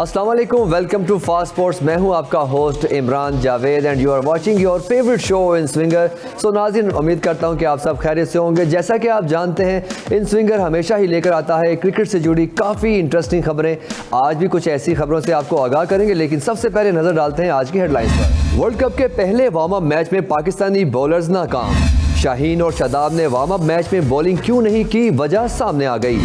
अस्सलाम वालेकुम, welcome to fast sports. मैं हूं आपका host Imran Javed and you are watching your favourite show inswinger. So नाज़रीन, उम्मीद करता हूं कि आप सब खैरियत से होंगे। जैसा कि आप जानते हैं, इन स्विंगर हमेशा ही लेकर आता है क्रिकेट से जुड़ी काफ़ी इंटरेस्टिंग खबरें। आज भी कुछ ऐसी खबरों से आपको आगाह करेंगे, लेकिन सबसे पहले नज़र डालते हैं आज की हेडलाइंस पर। वर्ल्ड कप के पहले वार्म अप मैच में पाकिस्तानी बॉलर्स नाकाम। शाहीन और शादाब ने वार्म अप मैच में बॉलिंग क्यों नहीं की, वजह सामने आ गई।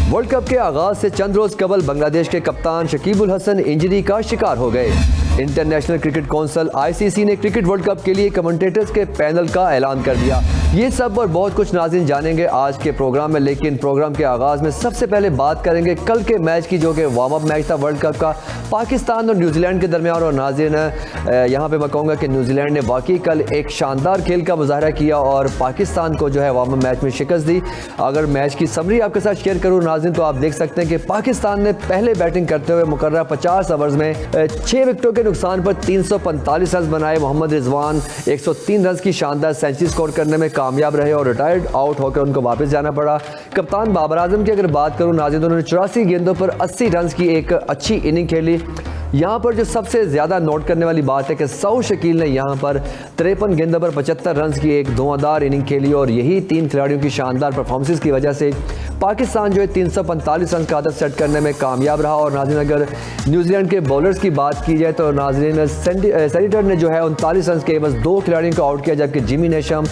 वर्ल्ड कप के आगाज से चंद रोज कबल बांग्लादेश के कप्तान शकीबुल हसन इंजरी का शिकार हो गए। इंटरनेशनल क्रिकेट काउंसिल ICC ने क्रिकेट वर्ल्ड कप के लिए कमेंटेटर्स के पैनल का ऐलान कर दिया। ये सब और बहुत कुछ नाज़रीन जानेंगे आज के प्रोग्राम में, लेकिन प्रोग्राम के आगाज़ में सबसे पहले बात करेंगे कल के मैच की, जो कि वार्म अप मैच था वर्ल्ड कप का पाकिस्तान और न्यूजीलैंड के दरमियान। और नाज़रीन, यहाँ पे मैं कहूँगा कि न्यूजीलैंड ने वाकई कल एक शानदार खेल का मुजाहरा किया और पाकिस्तान को जो है वार्म अप मैच में शिकस्त दी। अगर मैच की समरी आपके साथ शेयर करूँ नाज़रीन, तो आप देख सकते हैं कि पाकिस्तान ने पहले बैटिंग करते हुए मुकर्रर 50 ओवर्स में 6 विकेटों के नुकसान पर 345 रन बनाए। मोहम्मद रिजवान 103 रन की शानदार सेंचुरी स्कोर करने में कामयाब रहे और रिटायर्ड आउट होकर उनको वापस जाना पड़ा। कप्तान बाबर आजम की अगर बात करूं नाज़रीन, उन्होंने 84 गेंदों पर 80 रन की एक अच्छी इनिंग खेली। यहाँ पर जो सबसे ज़्यादा नोट करने वाली बात है कि सऊद शकील ने यहाँ पर 53 गेंदों पर 75 रन की एक धुआंधार इनिंग खेली और यही तीन खिलाड़ियों की शानदार परफॉर्मेंस की वजह से पाकिस्तान जो है 345 रन का आदत सेट करने में कामयाब रहा। और नाज़रीन, अगर न्यूजीलैंड के बॉलर्स की बात की जाए तो नाज़रीन, सेनेटर ने जो है 39 रन के बस 2 खिलाड़ियों को आउट किया, जबकि जिमी नेशम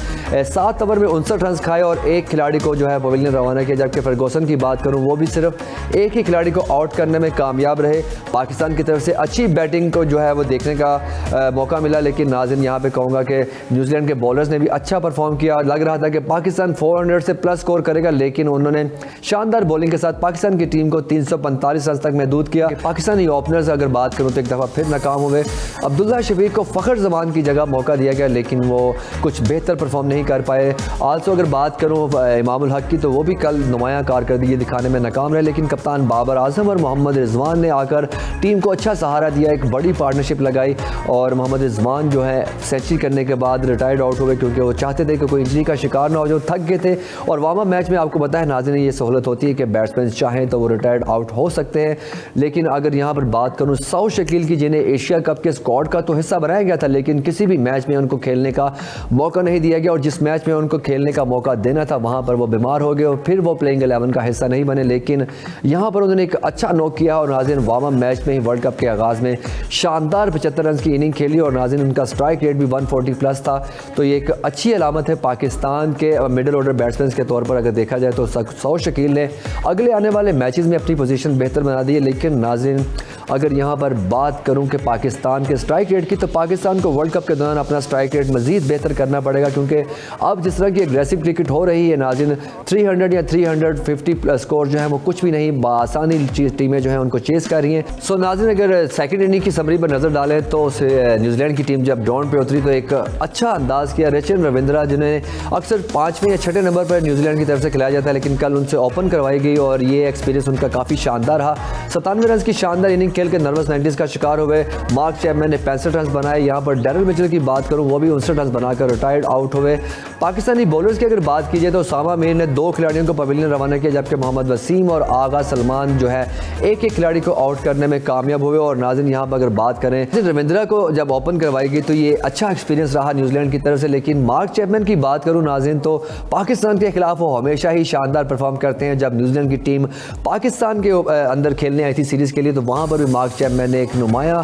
7 ओवर में 59 रन खाए और एक खिलाड़ी को जो है पवेलियन रवाना किया। जबकि फर्गूसन की बात करूँ, वो भी सिर्फ एक ही खिलाड़ी को आउट करने में कामयाब रहे। पाकिस्तान की तरफ से अच्छी बैटिंग को जो है वो देखने का मौका मिला, लेकिन नाज़रीन यहाँ पे कहूँगा कि न्यूजीलैंड के बॉलर्स ने भी अच्छा परफॉर्म किया। लग रहा था कि पाकिस्तान 400 से प्लस स्कोर करेगा, लेकिन उन्होंने शानदार बॉलिंग के साथ पाकिस्तान की टीम को 345 रन तक महदूद किया। पाकिस्तानी ओपनर्स अगर बात करूँ तो एक दफ़ा फिर नाकाम हुए। अब्दुल्ला शफीक को फ़खर जमान की जगह मौका दिया गया, लेकिन वो कुछ बेहतर परफॉर्म नहीं कर पाए। आल्सो अगर बात करूँ इमामुल हक की, तो वो भी कल नुमायाँ कारकर्दगी दिखाने में नाकाम रहे, लेकिन कप्तान बाबर आजम और मोहम्मद रिजवान ने आकर टीम को अच्छा सहारा दिया, एक बड़ी पार्टनरशिप लगाई। और मोहम्मद रिजवान जो है सेंचुरी करने के बाद रिटायर्ड आउट हो गए, क्योंकि वो चाहते थे कि कोई इंजरी का शिकार ना हो, जो थक गए थे। और वार्म अप मैच में आपको पता है नाज़रीन, ये सहूलत होती है कि बैट्समैन चाहें तो वो रिटायर्ड आउट हो सकते हैं। लेकिन अगर यहाँ पर बात करूँ सऊद शकील की, जिन्हें एशिया कप के स्क्वाड का तो हिस्सा बनाया गया था, लेकिन किसी भी मैच में उनको खेलने का मौका नहीं दिया गया। और जिस मैच में उनको खेलने का मौका देना था, वहाँ पर वो बीमार हो गए और फिर वो प्लेइंग 11 का हिस्सा नहीं बने। लेकिन यहाँ पर उन्होंने एक अच्छा नॉक किया और नाज़रीन वार्म अप मैच में ही वर्ल्ड कप के आगाज़ में शानदार 75 रन की इनिंग खेली और नाज़रीन उनका स्ट्राइक रेट भी 140 प्लस था। तो ये एक अच्छी अलामत है पाकिस्तान के मिडिल ऑर्डर बैट्समैन के तौर पर अगर देखा जाए तो। सऊद शकील ने अगले आने वाले मैचेस में अपनी पोजीशन बेहतर बना दी है। लेकिन नाज़रीन, अगर यहाँ पर बात करूँ कि पाकिस्तान के स्ट्राइक रेट की, तो पाकिस्तान को वर्ल्ड कप के दौरान अपना स्ट्राइक रेट मज़ीद बेहतर करना पड़ेगा, क्योंकि अब जिस तरह की एग्रेसिव क्रिकेट हो रही है नाज़रीन, 300 या 350 प्लस स्कोर जो है वो कुछ भी नहीं, बासानी टीमें जो है उनको चेस कर रही हैं। सो नाज़रीन, अगर सेकंड इनिंग की समरी पर नज़र डालें तो न्यूजीलैंड की टीम जब डाउन पे उतरी तो एक अच्छा अंदाज़ किया रचिन रविंद्रा, जिन्हें अक्सर 5वें या 6ठे नंबर पर न्यूजीलैंड की तरफ से खिलाया जाता है, लेकिन कल उनसे ओपन करवाई गई और ये एक्सपीरियंस उनका काफ़ी शानदार रहा। 97 रन की शानदार इनिंग खेल के नर्वस 90s का शिकार हुए। मार्क चैपमैन ने 65 रन बनाए। यहाँ पर डैरिल मिचेल की बात करूँ, वो भी 59 रन बनाकर रिटायर्ड आउट हुए। पाकिस्तानी बॉलर्स की अगर बात की जाए तो उसामा मीर ने 2 खिलाड़ियों को पवेलियन रवाना किया, जबकि मोहम्मद वसीम और आगा सलमान जो है एक खिलाड़ी को आउट करने में कामयाब हुए। और नाज़रीन, यहाँ पर अगर बात करें रविंद्रा को जब ओपन करवाई गई तो ये अच्छा एक्सपीरियंस रहा न्यूजीलैंड की तरफ से। लेकिन मार्क चैपमैन की बात करूँ नाज़रीन, तो पाकिस्तान के खिलाफ वो हमेशा ही शानदार परफॉर्म करते हैं। जब न्यूजीलैंड की टीम पाकिस्तान के अंदर खेलने आई थी सीरीज़ के लिए, तो वहाँ पर भी मार्क चैपमैन ने एक नुमाया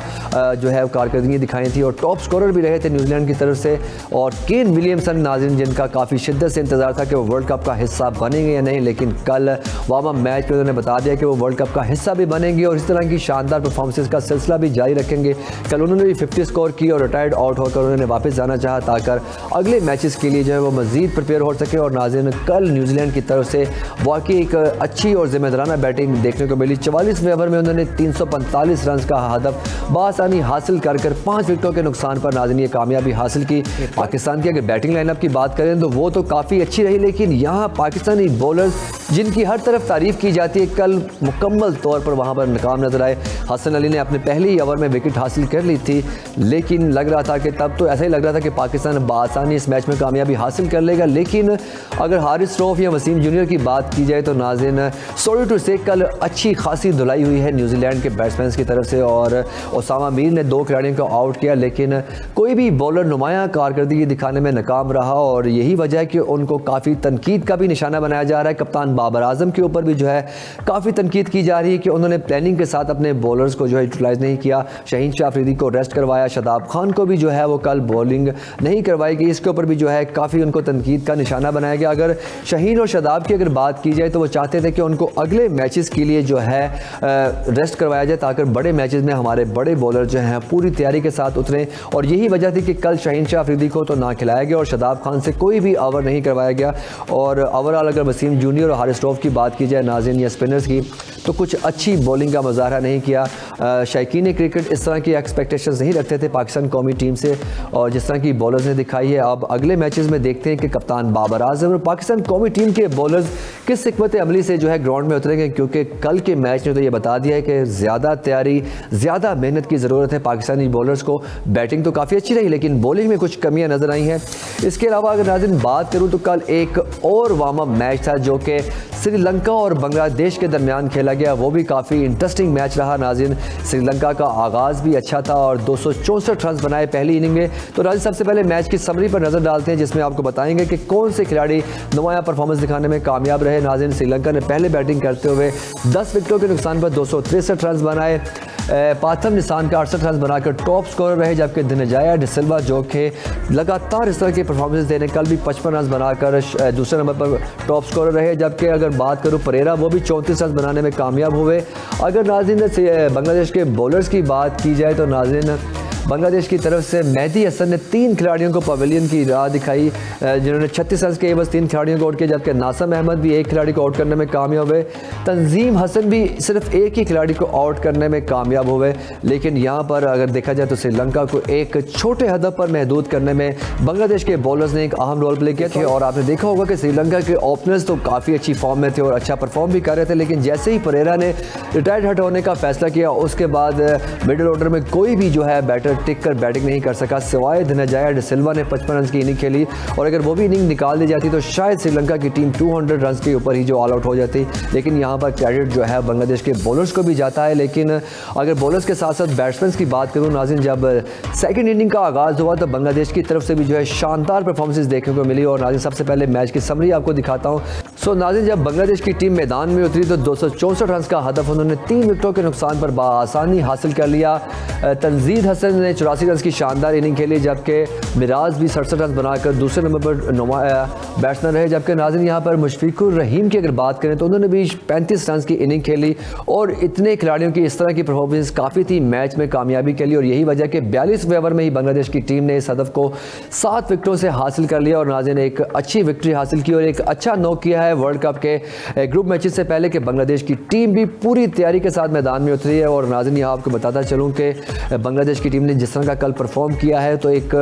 जो है कारकर्दगी दिखाई थी और टॉप स्कोरर भी रहे थे न्यूजीलैंड की तरफ से। और केन विलियमसन नाज़रीन, जिनका काफ़ी शिद्दत से इंतजार था कि वो वर्ल्ड कप का हिस्सा बनेंगे या नहीं, लेकिन कल वार्म अप मैच में उन्होंने बता दिया कि वो वर्ल्ड कप का हिस्सा भी बनेंगे और इस तरह की शानदार परफॉर्मेंसेस का सिलसिला भी जारी रखेंगे। कल उन्होंने भी 50 स्कोर की और रिटायर्ड आउट होकर उन्होंने वापस जाना चाहा, ताकि अगले मैचेस के लिए जो है वो मज़ीद प्रिपेयर हो सके। और नाज़रीन, कल न्यूजीलैंड की तरफ से वाकई एक अच्छी और जिम्मेदाराना बैटिंग देखने को मिली। 44वें ओवर में उन्होंने 345 रन का हदफ बासानी हासिल कर 5 विकेटों के नुकसान पर नाज़रीन ये कामयाबी हासिल की। पाकिस्तान की अगर बैटिंग लाइनअप की बात करें तो वो तो काफ़ी अच्छी रही, लेकिन यहाँ पाकिस्तानी बॉलर्स जिनकी हर तरफ तारीफ की जाती है, कल मुकम्मल तौर पर वहां पर नाकाम नजर आए। हसन अली ने अपने पहले ही ओवर में विकेट हासिल कर ली थी, लेकिन लग रहा था कि तब तो ऐसा ही लग रहा था कि पाकिस्तान बआसानी इस मैच में कामयाबी हासिल कर लेगा। लेकिन अगर हारिस रऊफ या वसीम जूनियर की बात की जाए तो नाज़रीन, सॉरी टू से कल अच्छी खासी धुलाई हुई है न्यूजीलैंड के बैट्समैन की तरफ से, और ओसामा मीर ने 2 खिलाड़ियों को आउट किया, लेकिन कोई भी बॉलर नुमायां कारकर्दगी दिखाने में नाकाम रहा, और यही वजह है कि उनको काफ़ी तनकीद का भी निशाना बनाया जा रहा है। कप्तान बाबर आजम के ऊपर भी जो है काफ़ी तनकीद की जा रही है कि उन्होंने प्लानिंग के साथ अपने बॉलर्स को जो है यूटिलाइज नहीं किया। शाहीन शाह अफरीदी को रेस्ट करवाया, शादाब खान को भी जो है वो कल बॉलिंग नहीं करवाई गई, इसके ऊपर भी जो है काफ़ी उनको तनकीद का निशाना बनाया गया। अगर शाहीन और शादाब की अगर बात की जाए तो वो चाहते थे कि उनको अगले मैचेस के लिए जो है रेस्ट करवाया जाए, ताकि बड़े मैचेस में हमारे बड़े बॉलर जो हैं पूरी तैयारी के साथ उतरें, और यही वजह थी कि कल शाहीन शाह अफरीदी को तो ना खिलाया गया और शादाब खान से कोई भी ओवर नहीं करवाया गया। और ओवरऑल अगर वसीम जूनियर और हारिस रऊफ की बात की जाए नाज़रीन या स्पिनर्स की, तो कुछ अच्छी बॉलिंग का मुजाहरा नहीं किया। शायकीन क्रिकेट इस तरह की एक्सपेक्टेशंस नहीं रखते थे पाकिस्तान कौमी टीम से, और जिस तरह की बॉलर्स ने दिखाई है। अब अगले मैचेस में देखते हैं कि कप्तान बाबर आजम और पाकिस्तान कौमी टीम के बॉलर्स किस हिकमत अमली से जो है ग्राउंड में उतरेंगे, क्योंकि कल के मैच ने तो ये बता दिया है कि ज़्यादा तैयारी, ज़्यादा मेहनत की ज़रूरत है पाकिस्तानी बॉलर्स को। बैटिंग तो काफ़ी अच्छी रही, लेकिन बॉलिंग में कुछ कमियाँ नज़र आई हैं। इसके अलावा अगर नाज़रीन बात करूँ तो कल एक और वार्म अप मैच था जो कि श्रीलंका और बांग्लादेश के दरमियान खेला गया, वो भी काफ़ी इंटरेस्टिंग मैच रहा नाज़रीन। श्रीलंका का आगाज़ भी अच्छा था और 264 रन बनाए पहली इनिंग में। तो नाज़रीन सबसे पहले मैच की समरी पर नज़र डालते हैं, जिसमें आपको बताएंगे कि कौन से खिलाड़ी नुमाया परफॉर्मेंस दिखाने में कामयाब रहे। नाज़रीन श्रीलंका ने पहले बैटिंग करते हुए 10 विकेटों के नुकसान पर 263 रन बनाए। पाथम निशान का 68 रन बनाकर टॉप स्कोरर रहे, जबकि दिनजाया डिसिल्वा जो कि लगातार इस तरह की परफॉर्मेंस देने कल भी 55 रन बनाकर दूसरे नंबर पर टॉप स्कोरर रहे। जबकि अगर बात करूं परेरा, वो भी 34 रन बनाने में कामयाब हुए। अगर नाज़रीन बांग्लादेश के बॉलर्स की बात की जाए तो नाज़रीन बांग्लादेश की तरफ से मेहदी हसन ने 3 खिलाड़ियों को पवेलियन की राह दिखाई, जिन्होंने 36 रन के बस 3 खिलाड़ियों को आउट किया, जबकि नासम अहमद भी 1 खिलाड़ी को आउट करने में कामयाब हुए। तंजीम हसन भी सिर्फ 1 ही खिलाड़ी को आउट करने में कामयाब हुए। लेकिन यहाँ पर अगर देखा जाए तो श्रीलंका को एक छोटे हदफ पर महदूद करने में बांग्लादेश के बॉलर्स ने एक अहम रोल प्ले किया था। और आपने देखा होगा कि श्रीलंका के ओपनर्स तो काफ़ी अच्छी फॉर्म में थे और अच्छा परफॉर्म भी कर रहे थे, लेकिन जैसे ही परेरा ने रिटायर्ड हट होने का फैसला किया, उसके बाद मिडिल ऑर्डर में कोई भी जो है बैटर टिक कर बैटिंग नहीं कर सका, सिवाय दिनजाया डिसिल्वा ने 55 रन की इनिंग खेली, और अगर वो भी इनिंग निकाल दी जाती तो शायद श्रीलंका की टीम 200 रन के ऊपर ही जो ऑल आउट हो जाती। लेकिन यहाँ पर क्रेडिट जो है बांग्लादेश के बॉलर्स को भी जाता है। लेकिन अगर बॉलर्स के साथ साथ बैट्समैन की बात करूँ नाज़रीन, जब सेकंड इनिंग का आगाज़ हुआ तो बांग्लादेश की तरफ से भी जो है शानदार परफॉर्मेंसेस देखने को मिली। और नाज़रीन सबसे पहले मैच की समरी आपको दिखाता हूँ। सो नाज़रीन जब बांग्लादेश की टीम मैदान में उतरी तो 264 रन का हदफ उन्होंने 3 विकेटों के नुकसान पर बआसानी हासिल कर लिया। तंजीद हसन ने 84 रन की शानदार इनिंग खेली, जबकि मिराज भी 67 रन बनाकर दूसरे नंबर पर बैट्समैन रहे। जबकि नाज़रीन यहाँ पर मुशफिकुर रहीम की अगर बात करें तो उन्होंने भी 35 रन की इनिंग खेली, और इतने खिलाड़ियों की इस तरह की परफॉर्मेंस काफ़ी थी मैच में कामयाबी के लिए। और यही वजह कि 42वें ओवर में ही बांग्लादेश की टीम ने इस हदफ को 7 विकेटों से हासिल कर लिया और नाज़रीन एक अच्छी विक्ट्री हासिल की और एक अच्छा नोक किया है वर्ल्ड कप के ग्रुप मैचेस से पहले कि बांग्लादेश की टीम भी पूरी तैयारी के साथ मैदान में उतरी है। और नाज़रीन यहाँ आपको बताता चलूँ कि बांग्लादेश की टीम ने जिस तरह का कल परफॉर्म किया है तो एक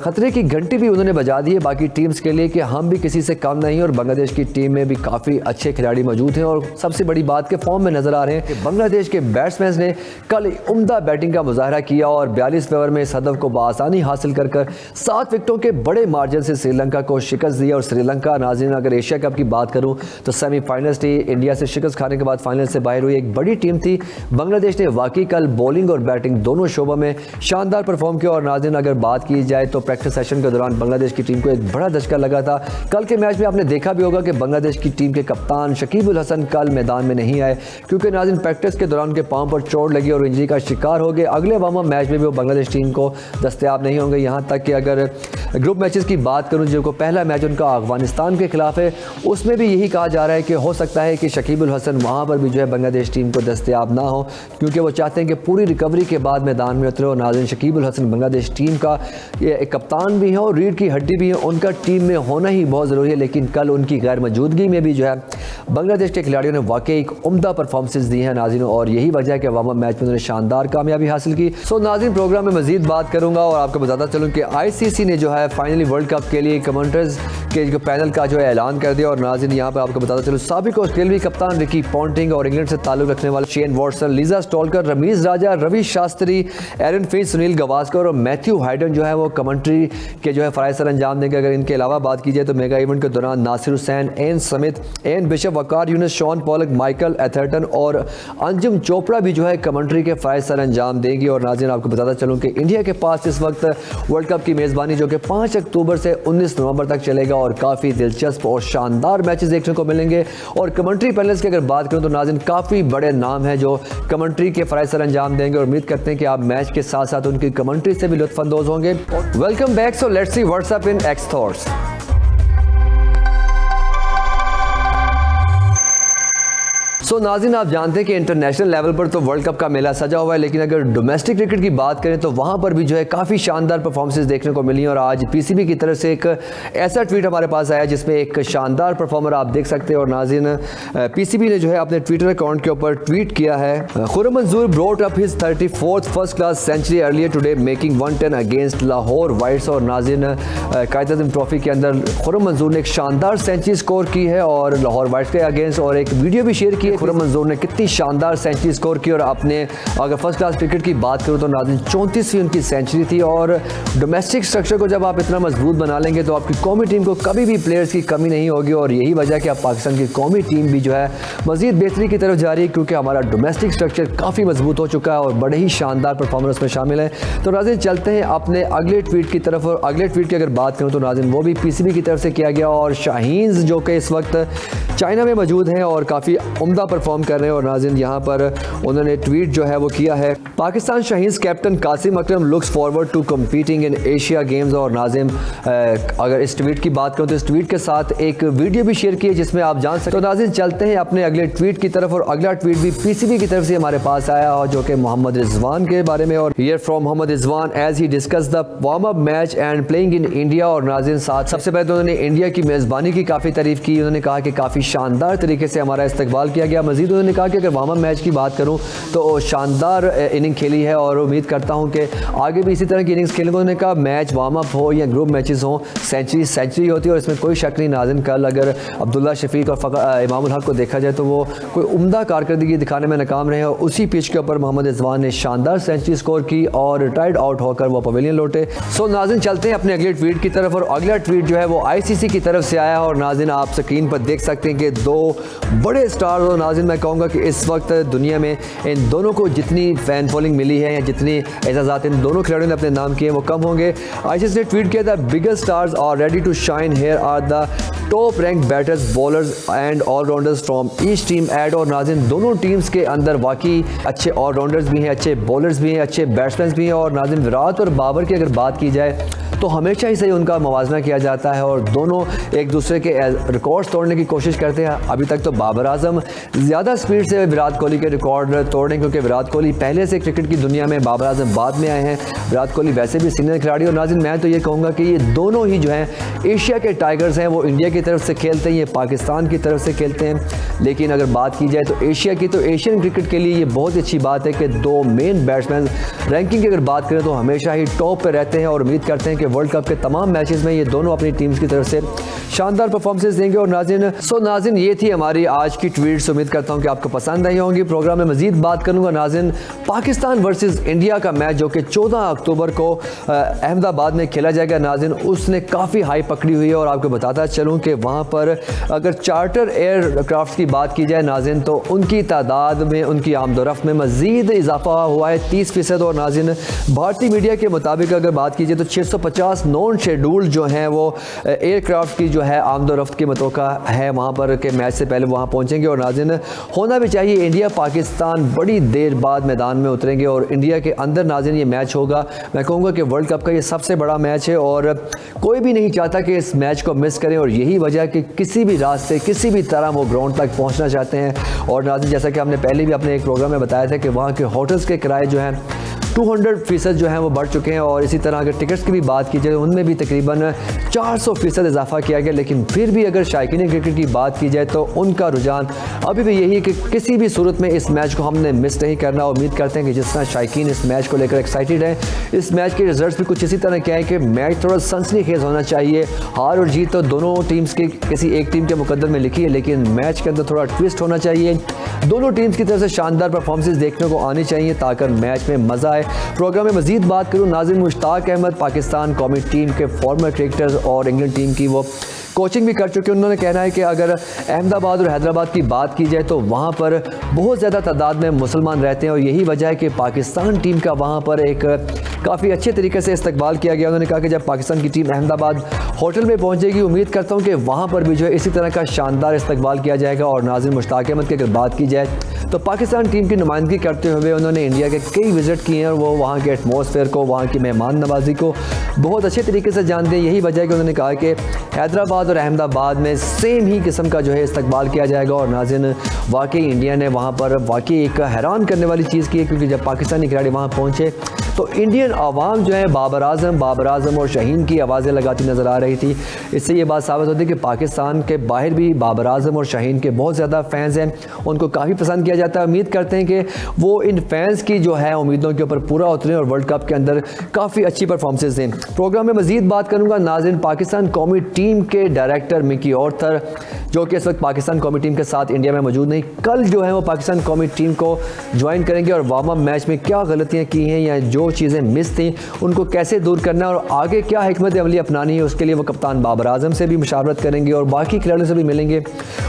ख़तरे की घंटी भी उन्होंने बजा दी है बाकी टीम्स के लिए कि हम भी किसी से कम नहीं, और बांग्लादेश की टीम में भी काफ़ी अच्छे खिलाड़ी मौजूद हैं। और सबसे बड़ी बात के फॉर्म में नज़र आ रहे हैं कि बांग्लादेश के बैट्समैन ने कल उम्दा बैटिंग का मुजाहरा किया और 42वें ओवर में इस हदफ को बआसानी हासिल कर 7 विकेटों के बड़े मार्जिन से श्रीलंका को शिकस्त दी। और श्रीलंका नाज़रीन अगर एशिया कप की बात करूं तो सेमीफाइनल्स थी, इंडिया से शिकस्त खाने के बाद फाइनल से बाहर हुई, एक बड़ी टीम थी। बांग्लादेश ने वाकई कल बॉलिंग और बैटिंग दोनों शोबों में शानदार परफॉर्म किया। और नाज़रीन अगर बात की जाए तो प्रैक्टिस सेशन के दौरान बांग्लादेश की टीम को एक बड़ा धचका लगा था। कल के मैच में आपने देखा भी होगा कि बांग्लादेश की टीम के कप्तान शकीब उल हसन कल मैदान में नहीं आए, क्योंकि नाज़रीन प्रैक्टिस के दौरान उनके पांव पर चोट लगी और इंजरी का शिकार हो गए। अगले वार्म अप मैच में भी वो बांग्लादेश टीम को दस्तयाब नहीं होंगे। यहाँ तक कि अगर ग्रुप मैचेस की बात करूँ, जो पहला मैच उनका अफगानिस्तान के खिलाफ है, उसमें भी यही कहा जा रहा है कि हो सकता है कि शकीब उल हसन वहाँ पर भी जो है बांग्लादेश टीम को दस्तयाब ना हो, क्योंकि वो चाहते हैं कि पूरी रिकवरी के बाद मैदान में उतरे। और नाज़रीन शकीब अल हसन बांग्लादेश टीम का ये एक कप्तान भी है और रीढ़ की हड्डी भी है, उनका टीम में होना ही बहुत ज़रूरी है। लेकिन कल उनकी गैर मौजूदगी में भी जो है बांग्लादेश के खिलाड़ियों ने वाकई एक उम्दा परफॉर्मेंसेस दी हैं नाज़रीन, और यही वजह है कि वार्म अप मैच में उन्होंने शानदार कामयाबी हासिल की। सो नाज़रीन प्रोग्राम में मजीद बात करूँगा और आपको बताता चलूँ कि ICC ने जो है फाइनली वर्ल्ड कप के लिए कमेंटर्स के जो पैनल का जो है ऐलान कर दिया। और नाज़रीन यहाँ पर आपको बताता चलूँ साबिक ऑस्ट्रेलियाई कप्तान रिकी पॉन्टिंग और इंग्लैंड से ताल्लुक रखने वाले शेन वॉटसन, लिजा स्टॉलकर, रमीज राजा, रवि शास्त्री, एरन फिंच, सुनील गावस्कर और मैथ्यू हाइडन जो है वो कमेंट्री के जो है फ़राइज़ सर अंजाम देंगे। अगर इनके अलावा बात की जाए तो मेगा इवेंट के दौरान Nasser Hussain, Ian Smith, Ian Bishop, Waqar Younis, Shaun Pollock, Michael Atherton और अंजुम चोपड़ा भी जो है कमेंट्री के फ़राइज़ सर अंजाम देंगी। और नाज़रीन आपको बताता चलूँ कि इंडिया के पास इस वक्त वर्ल्ड कप की मेज़बानी जो कि 5 अक्टूबर से 19 नवंबर तक चलेगा और काफ़ी दिलचस्प और शानदार मैचेस देखने को मिलेंगे। और कमेंट्री पैनल्स की अगर बात करूं तो नाज़रीन काफ़ी बड़े नाम हैं जो कमेंट्री के फ़राइज़ सर अंजाम देंगे और उम्मीद करते हैं कि आप मैच के साथ साथ उनकी कमेंट्री से भी लुत्फ़अंदोज़ होंगे। Welcome back, so let's see what's up in ex thoughts. So नाज़रीन आप जानते हैं कि इंटरनेशनल लेवल पर तो वर्ल्ड कप का मेला सजा हुआ है, लेकिन अगर डोमेस्टिक क्रिकेट की बात करें तो वहाँ पर भी जो है काफ़ी शानदार परफॉर्मेंसेस देखने को मिली। और आज PCB की तरफ से एक ऐसा ट्वीट हमारे पास आया जिसमें एक शानदार परफॉर्मर आप देख सकते हैं। और नाज़रीन PCB ने जो है अपने ट्विटर अकाउंट के ऊपर ट्वीट किया है, Khurram Manzoor brought up his 34th first class century earlier today making 110 against Lahore whites. और नाज़रीन कायद-ए-आज़म ट्रॉफी के अंदर खुर्रम मंजूर ने एक शानदार सेंचुरी स्कोर की है और लाहौर वाइट्स के अगेंस्ट, और एक वीडियो भी शेयर की है खुर्रम मंजूर ने कितनी शानदार सेंचुरी स्कोर की। और अपने अगर फर्स्ट क्लास क्रिकेट की बात करूं तो नाज़रीन 34वीं उनकी सेंचुरी थी। और डोमेस्टिक स्ट्रक्चर को जब आप इतना मजबूत बना लेंगे तो आपकी कौमी टीम को कभी भी प्लेयर्स की कमी नहीं होगी। और यही वजह कि अब पाकिस्तान की कौमी टीम भी जो है मजीद बेहतरी की तरफ जा रही है क्योंकि हमारा डोमेस्टिक स्ट्रक्चर काफ़ी मजबूत हो चुका है और बड़े ही शानदार परफॉर्मेंस में शामिल है। तो नाज़रीन चलते हैं अपने अगले ट्वीट की तरफ। और अगले ट्वीट की अगर बात करूँ तो नाज़रीन वो भी PCB की तरफ से किया गया और शाहीन्स जो कि इस वक्त चाइना में मौजूद हैं और काफ़ी उम्दा परफॉर्म कर रहे हैं। और नाज़रीन यहाँ पर उन्होंने ट्वीट जो है वो किया है, Pakistan Shaheens captain Qasim Akram looks forward to competing in Asia games. और नाज़रीन अगर इस ट्वीट की बात करूँ तो इस ट्वीट के साथ एक वीडियो भी शेयर की है जिसमें आप जान सकते। तो नाज़रीन चलते हैं अपने अगले ट्वीट की तरफ। और अगला ट्वीट भी PCB की तरफ से हमारे पास आया और जो कि मोहम्मद रिजवान के बारे में। और here from Mohammad Rizwan as he discuss the warm up match and playing in India. और नाज़रीन साथ सबसे पहले तो उन्होंने इंडिया की मेज़बानी की काफ़ी तारीफ की। उन्होंने कहा कि काफ़ी शानदार तरीके से हमारा इस्तकबाल किया गया। मजीद उन्होंने कहा कि अगर वार्म अप मैच की बात करूं तो शानदार इनिंग खेली है और उम्मीद करता हूं कि आगे भी इसी तरह की इनिंग्स खेलेंगे। उन्होंने कहा मैच वार्म अप हो या ग्रुप मैचेस हो, सेंचुरी होती है और इसमें कोई शक नहीं। नाज़रीन कल अगर अब्दुल्ला शफीक और इमामुल हक को देखा जाए तो वो कोई उम्दा कारकर्दगी दिखाने में नाकाम रहे और उसी पिच के ऊपर मोहम्मद रिजवान ने शानदार सेंचुरी स्कोर की और रिटायर्ड आउट होकर वो पवेलियन लौटे। सो नाज़रीन चलते हैं अपने अगले ट्वीट की तरफ। और अगला ट्वीट जो है वो ICC की तरफ से आया और नाज़रीन आप स्क्रीन पर देख सकते हैं कि दो बड़े स्टार और नाज़रीन मैं कहूँगा कि इस वक्त दुनिया में इन दोनों को जितनी फैन फॉलोइंग मिली है या जितनी एजाज़ात इन दोनों खिलाड़ियों ने अपने नाम किए वो कम होंगे। ICC ने ट्वीट किया, the biggest stars are ready to shine here are the top rank batters, bowlers and allrounders from each team at. और नाज़रीन दोनों टीम्स के अंदर वाकई अच्छे ऑलराउंडर्स भी हैं, अच्छे बॉलर्स भी हैं, अच्छे बैट्समैन भी हैं। और नाज़रीन विराट और बाबर की अगर बात की जाए तो हमेशा ही से उनका मवाजना किया जाता है और दोनों एक दूसरे के रिकॉर्ड्स तोड़ने की कोशिश करते हैं। अभी तक तो बाबर आजम ज़्यादा स्पीड से विराट कोहली के रिकॉर्ड तोड़ने, क्योंकि विराट कोहली पहले से क्रिकेट की दुनिया में, बाबर आजम बाद में आए हैं। विराट कोहली वैसे भी सीनियर खिलाड़ी। और नाज़रीन मैं तो ये कहूँगा कि ये दोनों ही जो हैं एशिया के टाइगर्स हैं। वो इंडिया की तरफ से खेलते हैं, ये पाकिस्तान की तरफ से खेलते हैं। लेकिन अगर बात की जाए तो एशिया की, तो एशियन क्रिकेट के लिए ये बहुत अच्छी बात है कि दो मेन बैट्समैन रैंकिंग की अगर बात करें तो हमेशा ही टॉप पर रहते हैं और उम्मीद करते हैं कि वर्ल्ड कप के तमाम मैचेस में ये दोनों अपनी टीम्स की तरफ से शानदार परफॉर्मेंसेस देंगे। और नाज़रीन ये थी हमारी आज की ट्वीट्स। उम्मीद करता हूं कि आपको पसंद आई होंगी। प्रोग्राम में मजीद बात करूंगा नाज़रीन पाकिस्तान वर्सेस इंडिया का मैच जो कि 14 अक्टूबर को अहमदाबाद में खेला जाएगा। नाज़रीन उसने काफ़ी हाई पकड़ी हुई है और आपको बताता चलूँ कि वहाँ पर अगर चार्टर एयरक्राफ्ट की बात की जाए नाज़रीन तो उनकी तादाद में, उनकी आमदोरफ्त में मजीद इजाफा हुआ है 30%। और नाज़रीन भारतीय मीडिया के मुताबिक अगर बात की जाए तो 650 नॉन शेड्यूल्ड जो हैं वो एयरक्राफ्ट की जो है आमदोरफ्त की मतोका है वहाँ पर के मैच से पहले वहाँ पहुँचेंगे। और नाज़रीन होना भी चाहिए, इंडिया पाकिस्तान बड़ी देर बाद मैदान में उतरेंगे और इंडिया के अंदर नाज़रीन ये मैच होगा। मैं कहूँगा कि वर्ल्ड कप का ये सबसे बड़ा मैच है और कोई भी नहीं चाहता कि इस मैच को मिस करें और यही वजह कि किसी भी रास्ते, किसी भी तरह वो ग्राउंड तक पहुँचना चाहते हैं। और नाज़रीन जैसा कि हमने पहले भी अपने एक प्रोग्राम में बताया था कि वहाँ के होटल्स के किराए जो हैं 200% जो है वो बढ़ चुके हैं। और इसी तरह अगर टिकट्स की भी बात की जाए उनमें भी तकरीबन 400% इजाफा किया गया। लेकिन फिर भी अगर शायकीन क्रिकेट की बात की जाए तो उनका रुझान अभी भी यही है कि किसी भी सूरत में इस मैच को हमने मिस नहीं करना। उम्मीद करते हैं कि जिस तरह शायकीन इस मैच को लेकर एक्साइटेड है, इस मैच के रिजल्ट्स भी कुछ इसी तरह क्या है कि मैच थोड़ा सनसनीखेज होना चाहिए। हार और जीत तो दोनों टीम्स की किसी एक टीम के मुकद्दर में लिखी है, लेकिन मैच के अंदर थोड़ा ट्विस्ट होना चाहिए। दोनों टीम्स की तरफ से शानदार परफॉर्मेंसेस देखने को आनी चाहिए ताकि मैच में मज़ा आए। प्रोग्राम में मजीद बात करूँ, नाज़िर मुश्ताक अहमद पाकिस्तान कौमी टीम के फॉर्मर क्रिकेटर्स और इंग्लैंड टीम की वो कोचिंग भी कर चुके हैं। उन्होंने कहना है कि अगर अहमदाबाद और हैदराबाद की बात की जाए तो वहाँ पर बहुत ज़्यादा तादाद में मुसलमान रहते हैं और यही वजह है कि पाकिस्तान टीम का वहाँ पर एक काफ़ी अच्छे तरीके से इस्तकबाल किया गया। उन्होंने कहा कि जब पाकिस्तान की टीम अहमदाबाद होटल में पहुँचेगी, उम्मीद करता हूँ कि वहाँ पर भी जो है इसी तरह का शानदार इस्तकबाल किया जाएगा। और नाज़िर मुश्ताक अहमद की अगर बात की जाए तो पाकिस्तान टीम की नुमाइंदगी करते हुए उन्होंने इंडिया के कई विज़िट किए हैं और वो वहाँ के एटमॉस्फेयर को, वहाँ की मेहमान नवाजी को बहुत अच्छे तरीके से जानते हैं। यही वजह है कि उन्होंने कहा कि हैदराबाद और अहमदाबाद में सेम ही किस्म का जो है इस्तकबाल किया जाएगा। और नाज़िन वाकई इंडिया ने वहाँ पर वाकई एक हैरान करने वाली चीज़ की है, क्योंकि जब पाकिस्तानी खिलाड़ी वहाँ पहुँचे तो इंडियन आवाम जो है बाबर आजम और शाहीन की आवाज़ें लगाती नज़र आ रही थी। इससे ये बात साबित होती है कि पाकिस्तान के बाहर भी बाबर आजम और शाहीन के बहुत ज़्यादा फैंस हैं, उनको काफ़ी पसंद किया जाता है। उम्मीद करते हैं कि वो इन फैंस की जो है उम्मीदों के ऊपर पूरा उतरें और वर्ल्ड कप के अंदर काफ़ी अच्छी परफॉर्मेंसेस दें। प्रोग्राम में मजीद बात करूँगा नाज़िन, पाकिस्तान कौमी टीम के डायरेक्टर मिकी ऑर्थर जो कि इस वक्त पाकिस्तान कौमी टीम के साथ इंडिया में मौजूद नहीं, कल जो है वो पाकिस्तान कौमी टीम को ज्वाइन करेंगे और वार्म अप मैच में क्या गलतियाँ की हैं या जो चीज़ें मिस थी उनको कैसे दूर करना है और आगे क्या हिकमत अमली अपनानी है, उसके लिए वो कप्तान बाबर आजम से भी मुशावरत करेंगे और बाकी खिलाड़ियों से भी मिलेंगे।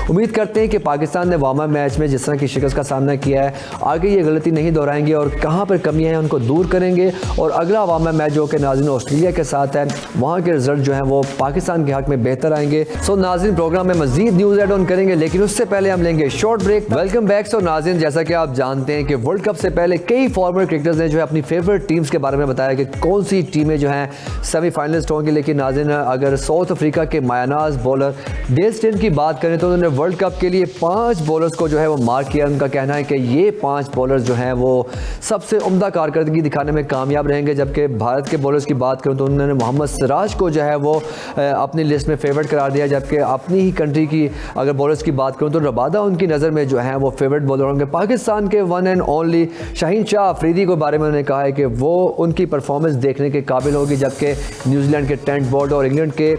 उम्मीद करते हैं कि पाकिस्तान ने वार्म अप मैच में जिस तरह की शिकस्त का सामना किया है आगे ये गलती नहीं दोहराएंगे और कहाँ पर कमियाँ हैं उनको दूर करेंगे। और अगला वार्म अप मैच जो कि नाज़िन ऑस्ट्रेलिया के साथ है, वहाँ के रिजल्ट जो है वो पाकिस्तान के हक में बेहतर आएंगे। सो नाज़िन, प्रोग्राम में मजीद न्यूज़ एड ऑन करेंगे, लेकिन उससे पहले हम लेंगे short break. Welcome back. So नाज़िन, जैसा कि आप जानते हैं कि वर्ल्ड कप से पहले कई फॉर्मर क्रिकेटर्स ने जो है अपनी फेवरेट टीम्स के बारे में बताया कि कौन सी टीमें जो हैं सेमीफाइनलिस्ट होंगी। लेकिन नाज़िन, अगर साउथ अफ्रीका के मायानाज बॉलर डेल स्टेन की बात करें तो उन्होंने वर्ल्ड कप के लिए 5 बॉलर्स को जो है वो मार्क किया। उनका कहना है कि ये 5 बॉलर्स जो हैं वो सबसे उम्दा कारकर्दगी दिखाने में कामयाब रहेंगे। जबकि भारत के बॉलर्स की बात करूँ तो उन्होंने मोहम्मद सिराज को जो है वो अपनी लिस्ट में फेवरेट करार दिया। जबकि अपनी ही कंट्री की अगर बॉलर्स की बात करूँ तो रबादा उनकी नज़र में जो है वो फेवरेट बॉलर होंगे। पाकिस्तान के one and only Shaheen Shah Afridi के बारे में उन्होंने कहा है कि वो उनकी परफॉर्मेंस देखने के काबिल होगी। जबकि न्यूजीलैंड के ट्रेंट बोल्ट और इंग्लैंड के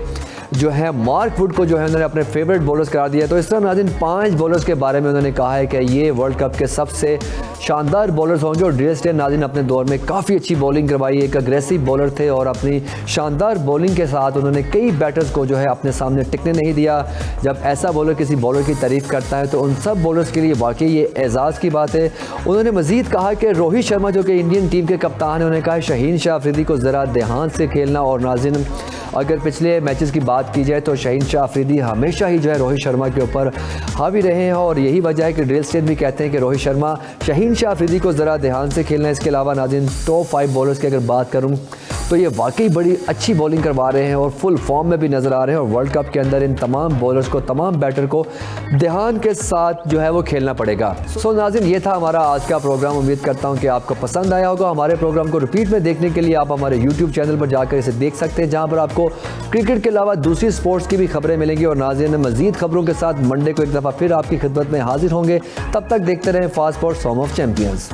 जो है मार्क वुड को जो है उन्होंने अपने फेवरेट बॉलर्स करार दिया। तो इस तरह नाज़िन 5 बॉलर्स के बारे में उन्होंने कहा है कि ये वर्ल्ड कप के सबसे शानदार बॉलर्स होंगे। और डेल स्टेन नाज़िन अपने दौर में काफ़ी अच्छी बॉलिंग करवाई, एक अग्रेसिव बॉलर थे और अपनी शानदार बॉलिंग के साथ उन्होंने कई बैटर्स को जो है अपने सामने टिकने नहीं दिया। जब ऐसा बॉलर किसी बॉलर की तारीफ़ करता है तो उन सब बॉलर्स के लिए वाकई ये एजाज़ की बात है। उन्होंने मज़ीद कहा कि रोहित शर्मा जो कि इंडियन टीम के कप्तान हैं, उन्होंने कहा शाहीन शाह अफरीदी को ज़रा ध्यान से खेलना। और नाज़िन, अगर पिछले मैचेस की बात की जाए तो शाहीन शाह अफरीदी हमेशा ही जो है रोहित शर्मा के ऊपर हावी रहे हैं और यही वजह है कि डेल स्टेन भी कहते हैं कि रोहित शर्मा शाहीन शाह अफरीदी को ज़रा ध्यान से खेलना है। इसके अलावा नाज़िन टॉप 5 बॉलर्स की अगर बात करूं तो ये वाकई बड़ी अच्छी बॉलिंग करवा रहे हैं और फुल फॉर्म में भी नज़र आ रहे हैं। और वर्ल्ड कप के अंदर इन तमाम बॉलर्स को, तमाम बैटर को ध्यान के साथ जो है वो खेलना पड़ेगा। सो नाज़िन, ये था हमारा आज का प्रोग्राम। उम्मीद करता हूँ कि आपको पसंद आया होगा। हमारे प्रोग्राम को रिपीट में देखने के लिए आप हमारे यूट्यूब चैनल पर जाकर इसे देख सकते हैं, जहाँ पर आपको क्रिकेट के अलावा दूसरी स्पोर्ट्स की भी खबरें मिलेंगी। और नाज़िन, मज़ीद खबरों के साथ मंडे को एक दफ़ा फिर आपकी खिदमत में हाजिर होंगे। तब तक देखते रहें fast sports, home of champions.